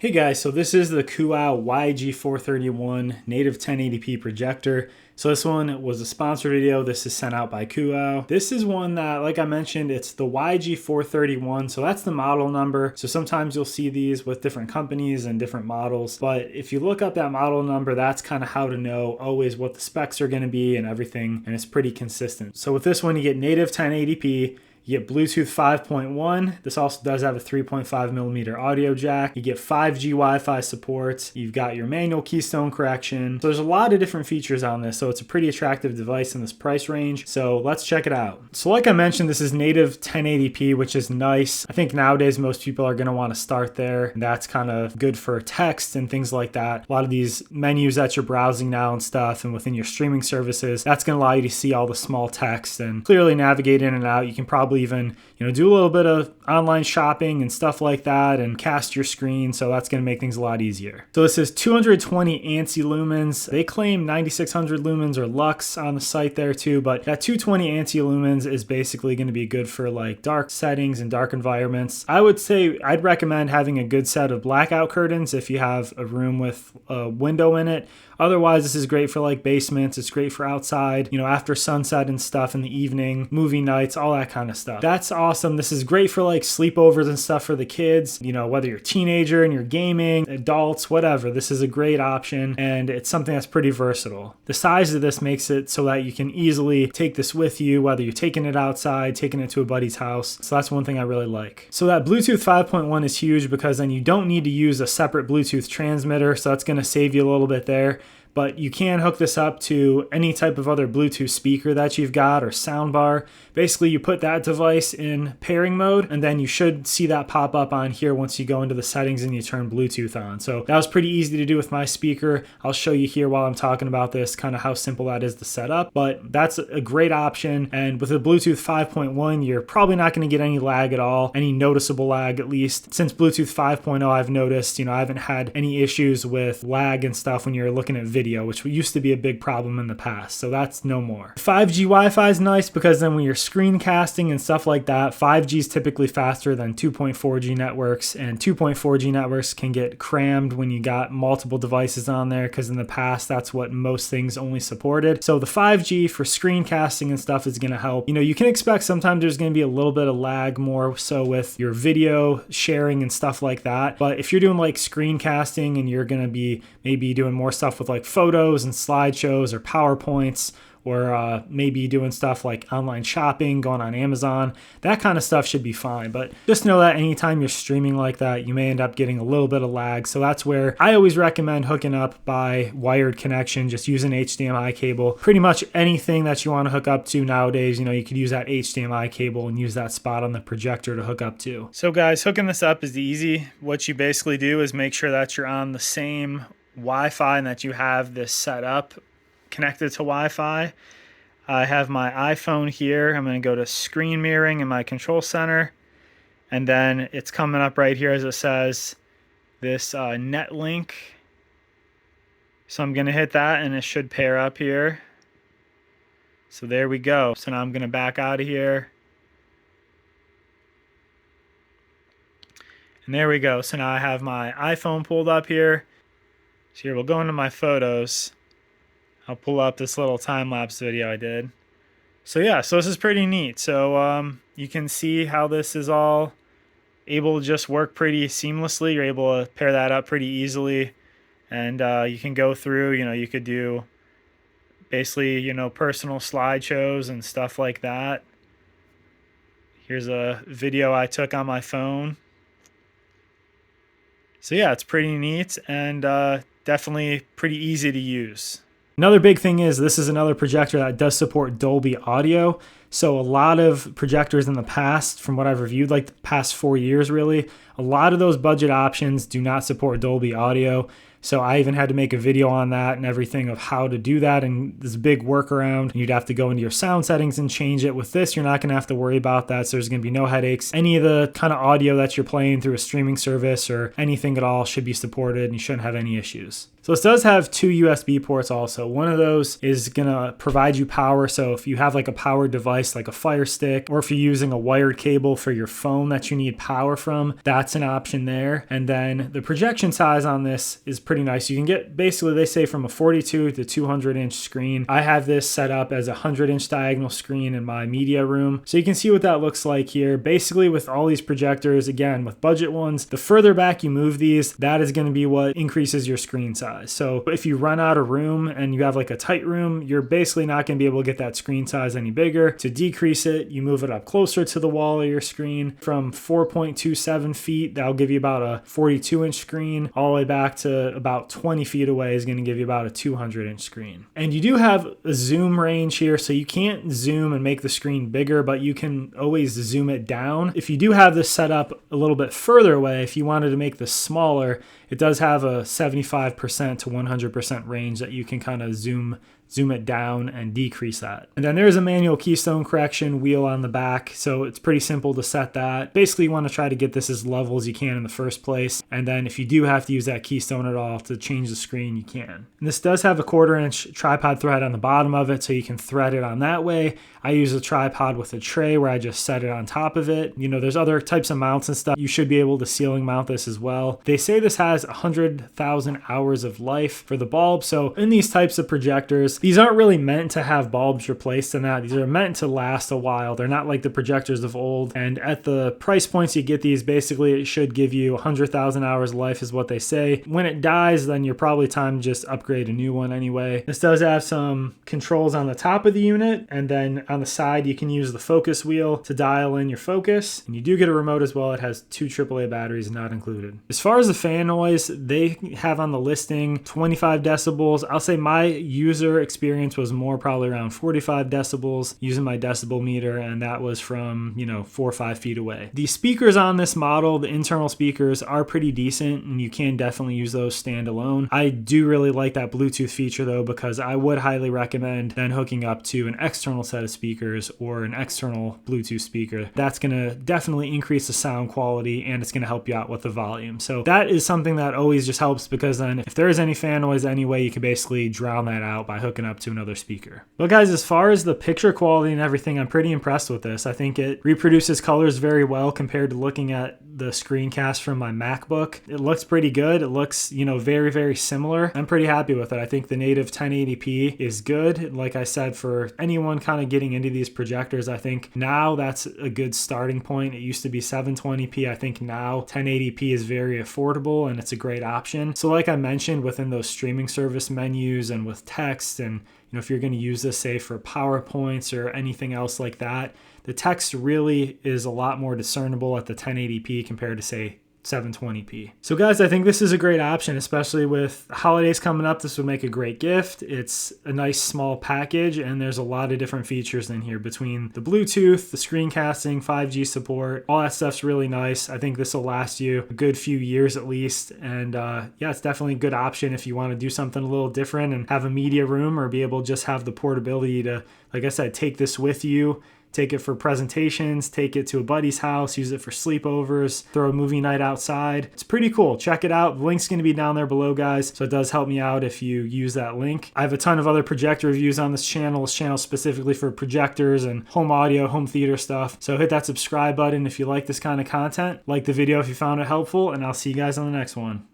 Hey guys, so this is the Kuow YG431 native 1080p projector. So this one was a sponsored video. This is sent out by Kuow. This is one that, like I mentioned, it's the YG431. So that's the model number. So sometimes you'll see these with different companies and different models. But if you look up that model number, that's kind of how to know always what the specs are going to be and everything. And it's pretty consistent. So with this one, you get native 1080p. You get Bluetooth 5.1. This also does have a 3.5 millimeter audio jack. You get 5G Wi-Fi support. You've got your manual keystone correction. So there's a lot of different features on this. So it's a pretty attractive device in this price range. So let's check it out. So like I mentioned, this is native 1080p, which is nice. I think nowadays most people are going to want to start there. And that's kind of good for text and things like that. A lot of these menus that you're browsing now and stuff, and within your streaming services, that's going to allow you to see all the small text and clearly navigate in and out. You can probably even do a little bit of online shopping and stuff like that and cast your screen, so that's going to make things a lot easier. So this is 220 ANSI lumens. They claim 9600 lumens or lux on the site there too, but that 220 ANSI lumens is basically going to be good for like dark settings and dark environments. I would say I'd recommend having a good set of blackout curtains if you have a room with a window in it. Otherwise, this is great for like basements. It's great for outside, after sunset and stuff in the evening, movie nights, all that kind of stuff. That's awesome. This is great for like sleepovers and stuff for the kids, whether you're a teenager and you're gaming, adults, whatever. This is a great option and it's something that's pretty versatile. The size of this makes it so that you can easily take this with you, whether you're taking it outside, taking it to a buddy's house. So that's one thing I really like. So that Bluetooth 5.1 is huge because then you don't need to use a separate Bluetooth transmitter. So that's going to save you a little bit there. But you can hook this up to any type of other Bluetooth speaker that you've got or soundbar. Basically, you put that device in pairing mode, and then you should see that pop up on here once you go into the settings and you turn Bluetooth on. So that was pretty easy to do with my speaker. I'll show you here while I'm talking about this, kind of how simple that is to set up. But that's a great option. And with the Bluetooth 5.1, you're probably not going to get any lag at all, any noticeable lag at least. Since Bluetooth 5.0, I've noticed, I haven't had any issues with lag and stuff when you're looking at video, which used to be a big problem in the past. So that's no more. 5G Wi-Fi is nice because then when you're screencasting and stuff like that, 5G is typically faster than 2.4G networks, and 2.4G networks can get crammed when you got multiple devices on there because in the past that's what most things only supported. So the 5G for screencasting and stuff is going to help. You can expect sometimes there's going to be a little bit of lag more so with your video sharing and stuff like that. But if you're doing like screencasting and you're going to be maybe doing more stuff with like photos and slideshows or PowerPoints, or maybe doing stuff like online shopping, going on Amazon, that kind of stuff should be fine. But just know that anytime you're streaming like that, you may end up getting a little bit of lag. So that's where I always recommend hooking up by wired connection, just using HDMI cable. Pretty much anything that you want to hook up to nowadays, you could use that HDMI cable and use that spot on the projector to hook up to. So guys, hooking this up is easy. What you basically do is make sure that you're on the same Wi-Fi and that you have this set up connected to Wi-Fi. I have my iPhone here. I'm going to go to screen mirroring in my control center, and then it's coming up right here as it says this net link. So I'm going to hit that and it should pair up here. So there we go. So now I'm going to back out of here. And there we go. So now I have my iPhone pulled up here. So here we'll go into my photos. I'll pull up this little time-lapse video I did. So yeah, so this is pretty neat. So you can see how this is all able to just work pretty seamlessly. You're able to pair that up pretty easily. And you can go through, you could do basically, personal slideshows and stuff like that. Here's a video I took on my phone. So yeah, it's pretty neat and definitely pretty easy to use. Another big thing is this is another projector that does support Dolby Audio. So a lot of projectors in the past, from what I've reviewed, like the past 4 years really, a lot of those budget options do not support Dolby Audio. So I even had to make a video on that and everything of how to do that, and this big workaround. You'd have to go into your sound settings and change it. With this, you're not going to have to worry about that, so there's going to be no headaches. Any of the kind of audio that you're playing through a streaming service or anything at all should be supported, and you shouldn't have any issues. So this does have 2 USB ports also. One of those is going to provide you power, so if you have like a powered device device like a Fire Stick, or if you're using a wired cable for your phone that you need power from, that's an option there. And then the projection size on this is pretty nice. You can get, basically they say, from a 42 to 200 inch screen. I have this set up as a 100-inch diagonal screen in my media room. So you can see what that looks like here. Basically with all these projectors, again, with budget ones, the further back you move these, that is going to be what increases your screen size. So if you run out of room and you have like a tight room, you're basically not going to be able to get that screen size any bigger. To decrease it, you move it up closer to the wall of your screen. From 4.27 feet, that'll give you about a 42-inch screen. All the way back to about 20 feet away is going to give you about a 200-inch screen. And you do have a zoom range here, so you can't zoom and make the screen bigger, but you can always zoom it down. If you do have this set up a little bit further away, if you wanted to make this smaller, it does have a 75% to 100% range that you can kind of zoom it down and decrease that. And then there's a manual keystone correction wheel on the back, so it's pretty simple to set that. Basically, you want to try to get this as level as you can in the first place, and then if you do have to use that keystone at all to change the screen, you can. And this does have a 1/4-inch tripod thread on the bottom of it, so you can thread it on that way. I use a tripod with a tray where I just set it on top of it. You know, there's other types of mounts and stuff. You should be able to ceiling mount this as well. They say this has 100,000 hours of life for the bulb. So in these types of projectors, these aren't really meant to have bulbs replaced in that. These are meant to last a while. They're not like the projectors of old. And at the price points you get these, basically it should give you 100,000 hours life is what they say. When it dies, then you're probably time to just upgrade a new one anyway. This does have some controls on the top of the unit, and then on the side you can use the focus wheel to dial in your focus, and you do get a remote as well. It has 2 AAA batteries not included. As far as the fan noise, they have on the listing 25 decibels. I'll say my user experience was more probably around 45 decibels using my decibel meter, and that was from 4 or 5 feet away. The speakers on this model, the internal speakers, are pretty decent, and you can definitely use those standalone. I do really like that Bluetooth feature though, because I would highly recommend then hooking up to an external set of speakers or an external Bluetooth speaker. That's going to definitely increase the sound quality, and it's going to help you out with the volume. So that is something that always just helps, because then if there is any fan noise anyway, you can basically drown that out by hooking up to another speaker. But guys, as far as the picture quality and everything, I'm pretty impressed with this. I think it reproduces colors very well compared to looking at the screencast from my MacBook. It looks pretty good. It looks, very, very similar. I'm pretty happy with it. I think the native 1080p is good. Like I said, for anyone kind of getting into these projectors, I think now that's a good starting point. It used to be 720p. I think now 1080p is very affordable, and it's a great option. So like I mentioned, within those streaming service menus and with text, and if you're going to use this, say, for PowerPoints or anything else like that, the text really is a lot more discernible at the 1080p compared to, say, 720p. So guys, I think this is a great option, especially with holidays coming up. This would make a great gift. It's a nice small package, and there's a lot of different features in here between the Bluetooth, the screencasting, 5G support. All that stuff's really nice. I think this will last you a good few years at least. And yeah, it's definitely a good option if you want to do something a little different and have a media room, or be able to just have the portability to, like I said, take this with you. Take it for presentations, take it to a buddy's house, use it for sleepovers, throw a movie night outside. It's pretty cool. Check it out. The link's going to be down there below, guys, so it does help me out if you use that link. I have a ton of other projector reviews on this channel specifically for projectors and home audio, home theater stuff. So hit that subscribe button if you like this kind of content. Like the video if you found it helpful, and I'll see you guys on the next one.